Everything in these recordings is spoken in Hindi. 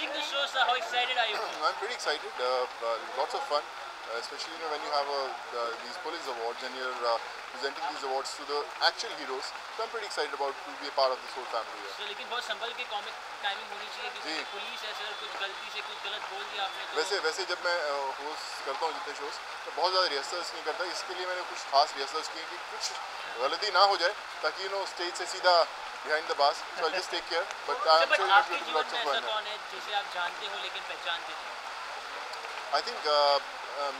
seeing the show, sir, how excited are you? I'm pretty excited. Lots of fun, especially when you have these police awards and you're presenting these awards to the actual heroes. So I'm pretty excited about to be a part of this whole family. So, लेकिन बहुत संभल के कॉमिक टाइमिंग होनी चाहिए क्योंकि पुलिस है सर, कुछ गलती से कुछ गलत बोल दिया आपने तो वैसे जब मैं होस्ट करता हूँ जितने शोज तो बहुत ज़्यादा रिहर्सल्स नहीं करता, इसके लिए मैंने कुछ खास रिहर्सल्स किए कि कुछ गलती ना हो जाए ताकि स्टेज से सीधा behind the bars. So I'll just take care. But I'm sure you'll do lots of fun. कौन है जिसे आप जानते हो लेकिन पहचानते नहीं? I think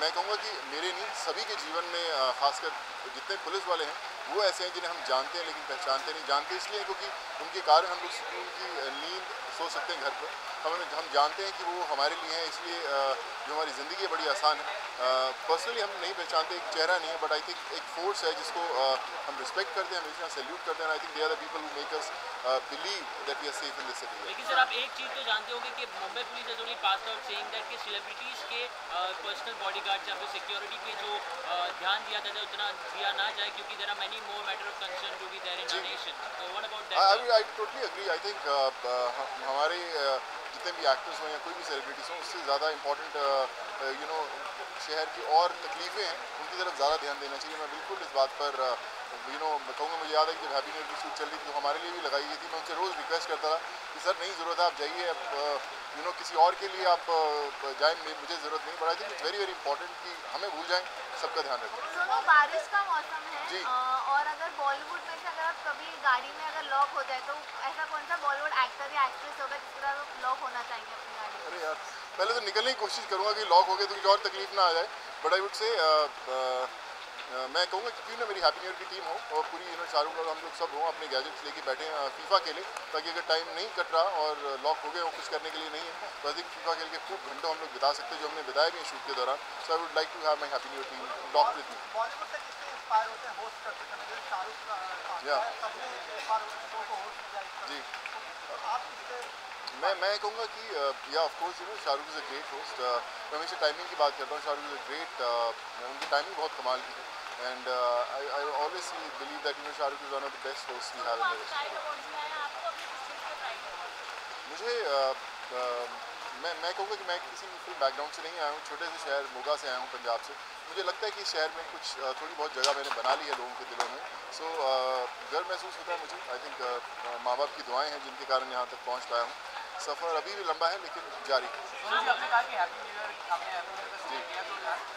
मैं कहूँगा कि मेरे नहीं सभी के जीवन में खासकर जितने पुलिस वाले हैं वो ऐसे हैं जिन्हें हम जानते हैं लेकिन पहचानते नहीं। जानते इसलिए क्योंकि उनके कारण हम लोग सुकून की नींद सो सकते हैं घर पर। हम जानते हैं कि वो हमारे लिए हैं, इसलिए जो हमारी ज़िंदगी है बड़ी आसान है। पर्सनली हम नहीं पहचानते, एक चेहरा नहीं है, बट आई थिंक एक फोर्स है जिसको हम रिस्पेक्ट करते हैं, हमेशा सैल्यूट करते हैं। I think they are the people who make us believe that we are safe in this city. लेकिन सर आप एक चीज़ तो जानते होंगे कि Mumbai police has only passed out saying that कि सेलिब्रिटीज़ के पर्सनल बॉडीगार्ड्स या फिर सिक्योरिटी पे जो ध्यान दिया जाता है उतना दिया ना जाए क्योंकि there are many more matter of concern to be there in our nation. So what about that? I totally agree. I think हमारे जितने भी एक्टर्स हों या कोई भी सेलिब्रिटीज़ हों उससे ज़्यादा इम्पोर्टेंट शहर की और तकलीफ़ें हैं उनकी तरफ ज़्यादा ध्यान देना चाहिए। मैं बिल्कुल इस बात पर मैं कहूँगा, मुझे याद है कि जब हैप्पी न्यू ईयर की शूट चल रही थी तो हमारे लिए भी लगाई गई थी। मैं उनसे रोज़ रिक्वेस्ट करता था कि सर नहीं ज़रूरत है, आप जाइए, अब किसी और के लिए आप जाएँ, मुझे ज़रूरत नहीं। But I think it's very very important कि हमें भूल जाएँ, सबका ध्यान रखें। सुनो, बारिश का मौसम है और अगर बॉलीवुड में से अगर आप कभी गाड़ी में अगर लॉक हो जाए तो ऐसा कौन सा बॉलीवुड एक्टर या एक्ट्रेस होगा जिसके साथ आप लॉक होना चाहेंगे अपनी गाड़ी? अरे यार, पहले तो निकलने की कोशिश करूँगा कि लॉक हो गए तो कुछ और तकलीफ ना आ जाए। बट आई वुड से मैं कहूँगा कि क्यों ना मेरी हैप्पी न्यू ईयर की टीम हो और पूरी शाहरुख और हम लोग सब हों, अपने गैजेट्स लेके बैठे फीफा खेलें, ताकि अगर टाइम नहीं कट रहा और लॉक हो गए हो, कुछ करने के लिए नहीं है, तो आई थिंक फीफा खेल के खूब घंटों हम लोग बिता सकते हैं, जो हमने बिताए भी हैं शूट के दौरान। So I would like to have my happy new year team lock with me. Bollywood से किससे इंस्पायर होते हैं होस्ट करते समय? शाहरुख सबने इंस्पायर होते हैं शो को होस्ट किया जी। आप किससे? मैं कहूँगा कि yeah of course Shahrukh is a great host. मैं हमेशा टाइमिंग की बात करता हूँ। शाहरुख इज़ अ ग्रेट, उनकी टाइमिंग बहुत कमाल की है and I always believe that Shahrukh is one of the best host we have in the मुझे मैं कहूँगा कि मैं किसी फिल्म बैकग्राउंड से नहीं आया हूँ, छोटे से शहर मोगा से आया हूँ, पंजाब से। मुझे लगता है कि इस शहर में कुछ थोड़ी बहुत जगह मैंने बना ली है लोगों के दिलों में। सो गर्व महसूस होता है मुझे। आई थिंक माँ बाप की दुआएं हैं जिनके कारण यहाँ तक पहुँच पाया हूँ। सफ़र अभी भी लंबा है लेकिन जारी है। आपने कहा कि हैप्पी न्यू ईयर आपने हैप्पी न्यू ईयर का सीक्वल किया, तो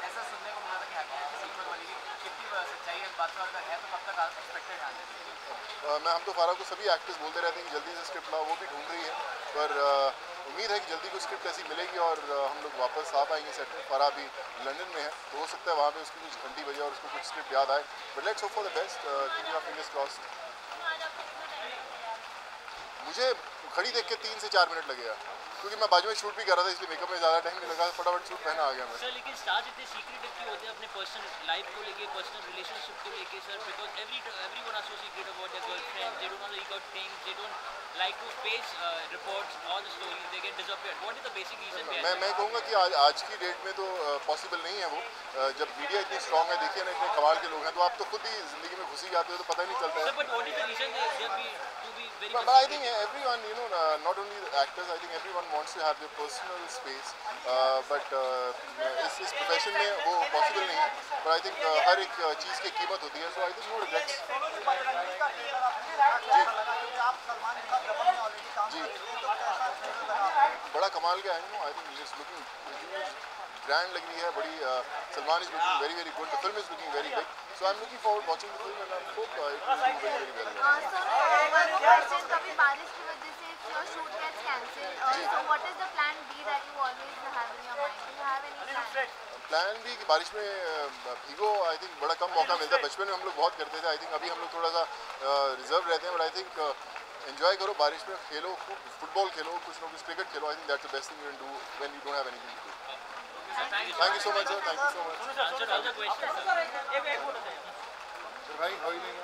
ऐसा सुनने को मिला था कि हैप्पी न्यू ईयर की सीक्वल वाली कितनी सच्चाई है बात का है, तो कब तक आप एक्सपेक्टेड हैं? हम तो फारा को सभी एक्टर्स बोलते रहते हैं कि जल्दी से स्क्रिप्ट लाओ, वो भी ढूंढ रही है, पर उम्मीद है कि जल्दी कोई स्क्रिप्ट ऐसी मिलेगी और हम लोग वापस आ पाएंगे सेट में। फारा अभी लंदन में है तो हो सकता है वहाँ पे उसकी कुछ घंटी बजे और उसको कुछ स्क्रिप्ट याद आए। But let's hope for the best, keeping our fingers crossed. मुझे खड़ी देख के 3 से 4 मिनट लगेगा क्योंकि मैं बाजू में शूट भी कर रहा था, इसलिए मेकअप में ज़्यादा टाइम नहीं लगा, फटाफट शूट पहना आ गया मैं। सर लेकिन स्टार्स इतने सीक्रेटिव क्यों होते हैं अपने पर्सनल लाइफ को लेके, पर्सनल रिलेशनशिप को लेके sir? Because everyone are so secret about their girlfriends, they don't want to leak out things, they don't like to face reports, all the stories, they get disappeared. What is the basic reason behind it? मैं कहूँगा कि आज की डेट में तो पॉसिबल नहीं है वो। जब मीडिया इतनी स्ट्रॉन्ग है, देखिए ना इतने कमाल के लोग हैं, तो आप तो खुद ही ज़िंदगी में घुस ही जाते हो तो पता ही नहीं चलता है। Sir, but what is the reason to be very But I think everyone, not only the actors, I think everyone wants to have their personal space. But इस प्रोफेशन में वो पॉसिबल नहीं है। But I think हर एक चीज़ की कीमत होती है, so I think no regrets. जी, बड़ा कमाल का है। I think it's looking grand लग रही है, बड़ी। Salman is looking very very good, the film is looking very big, so I am looking forward watching the film and I hope it will do very very well. Sir, कभी बारिश की वजह से your shoot gets cancelled, so what is the plan B that you always have in your mind? Do you have any plan? Plan भी कि बारिश में भीगो, आई थिंक बड़ा कम मौका मिलता है। बचपन में हम लोग बहुत करते थे, आई थिंक अभी हम लोग थोड़ा सा रिजर्व रहते हैं, बट आई थिंक एंजॉय करो, बारिश में खेलो, खूब फुटबॉल खेलो, कुछ ना कुछ क्रिकेट खेलो। I think that's the best thing you can do when you don't have anything to do. Thank you so much sir, thank you so much. answered all the questions, sir. भाई हाउ आर यू डूइंग?